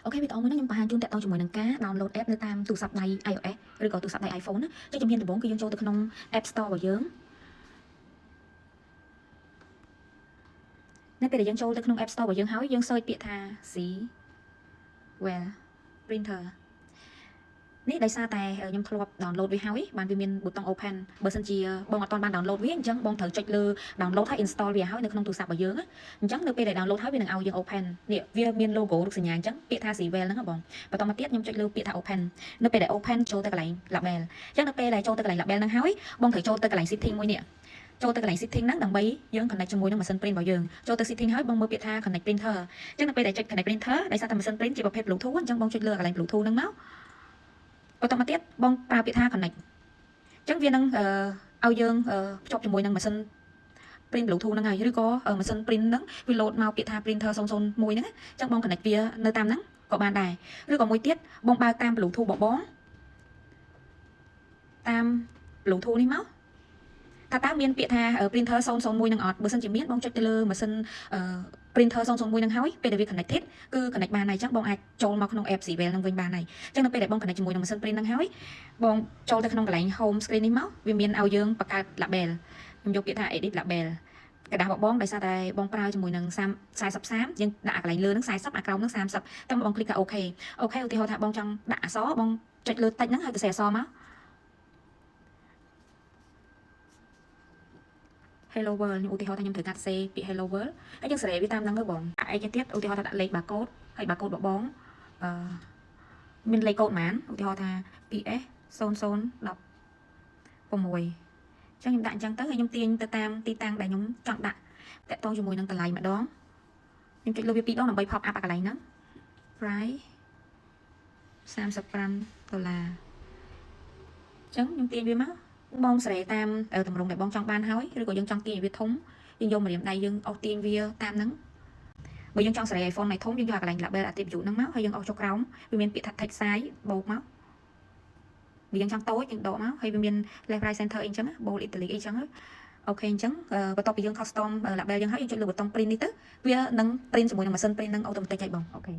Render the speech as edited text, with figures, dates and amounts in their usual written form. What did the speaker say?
អូខេវីដេអូមួយនេះខ្ញុំបង្ហាញជូនតាក់ទងជាមួយនឹងការ download app នៅតាមទូរស័ព្ទដៃ iOS ឬក៏ទូរស័ព្ទដៃ iPhone ណាចុចជំហានដំបូងគឺយើងចូលទៅក្នុង App Store របស់យើងនៅពេលដែលយើងចូលទៅក្នុង App Store របស់យើងហើយយើង search ពាក្យថា Well Printer នេះដោយសារតែខ្ញុំធ្លាប់ download វាហើយបានវាមានប៊ូតុង open បើសិនជាបងអត់ទាន់បាន download វាអញ្ចឹងបងត្រូវចុចលើ download ហើយ install វាហើយនៅក្នុងទូរស័ព្ទរបស់យើងអញ្ចឹងនៅពេលដែល download ហើយវានឹងឲ្យយើង open នេះវាមាន logo រូបសញ្ញាអញ្ចឹងពាក្យថា Cvel ហ្នឹងបងបន្តមកទៀតខ្ញុំចុចលើពាក្យថា open នៅពេលដែល open ចូលទៅកន្លែង label អញ្ចឹងនៅពេលដែលចូលទៅកន្លែង label ហ្នឹងហើយបងត្រូវចូលទៅកន្លែង setting មួយនេះចូលទៅកន្លែង setting ហ្នឹងដើម្បីយើង connect ជាមួយនឹង machine print របស់យើងចូលទៅ setting ហើយបងមើលពាក្យថា connect printer អញ្ចឹងនៅពេលដែលចុច connect printer ដោយសារតែ machine print ជាប្រភេទ Bluetooth អញ្ចឹងបងចុចលើកន្លែង Bluetooth ហ្នឹងមកបន្តមកទៀតបងប្រើពាក្យថា connect អញ្ចឹងវានឹងឲ្យយើងភ្ជាប់ជាមួយនឹង machine print Bluetooth ហ្នឹងហើយឬក៏ machine print ហ្នឹងវា load មកពាក្យថា printer 001ហ្នឹងអញ្ចឹងបង connect វានៅតាមហ្នឹងក៏បានដែរឬក៏មួយទៀតបងបើកតាម Bluetooth បងតាម Bluetooth នេះមកថាតើមានពាក្យថា printer 001ហ្នឹងអត់បើសិនជាមានបងចុចទៅលើ machine printer 001ហ្នឹងហើយពេលដែលវា connected គឺ connect បានហើយអញ្ចឹងបងអាចចូលមកក្នុង app Cvel ហ្នឹងវិញបានហើយអញ្ចឹងនៅពេលដែលបង connect ជាមួយនឹង machine print ហ្នឹងហើយបងចូលទៅក្នុងកន្លែង home screen នេះមកវាមានឲ្យយើងបង្កើត label ខ្ញុំយកពាក្យថា edit label กระดาษបងដោយសារតែបងប្រើជាមួយនឹង40យើងដាក់កន្លែងលើហ្នឹង40អាក្រោមហ្នឹង30តែបងคลิกថាអូខេឧទាហរណ៍ថាបងចង់ដាក់អក្សរបងចុចលើតិចហ្នឹងហើយទៅសេអក្សរមក Hello World ឧទាហរណ៍ថាខ្ញុំត្រូវការសេពាក្យ Hello World ហើយយើងសេរីវាតាមហ្នឹងទៅបងអីគេទៀតឧទាហរណ៍ថាដាក់លេខ barcode ហើយ barcode របស់បងមានលេខកូដប៉ុន្មានឧទាហរណ៍ថា PS 0016ចឹងខ្ញុំដាក់អញ្ចឹងទៅហើយខ្ញុំទាញទៅតាមទីតាំងដែលខ្ញុំចង់ដាក់តាក់ទងជាមួយនឹងតម្លៃម្ដងខ្ញុំចុចលើវា2ដងដើម្បី pop up អាកន្លែងហ្នឹង price $35ចឹងខ្ញុំទាញវាមកបងសេរីតាមតម្រងដែលបងចង់បានហើយឬក៏យើងចង់ទាញវាធំយើងយកម្រាមដៃយើងអស់ទាញវាតាមហ្នឹងបើយើងចង់សេរី iPhone nàyធំយើងយកអាកន្លែង label attribute ហ្នឹងមកហើយយើងអស់ចុះក្រោមវាមានពាក្យថា text size បូកមកបើយើងចង់តូចយើងដកមកហើយវាមាន left right center អីចឹង bold italic អីចឹងអូខេអញ្ចឹងបន្ទាប់ពីយើង custom label យើងហើយយើងចុចលើប៊ូតុង print នេះទៅវានឹង print ជាមួយនឹង machine print នឹង automatic ហើយបងអូខេ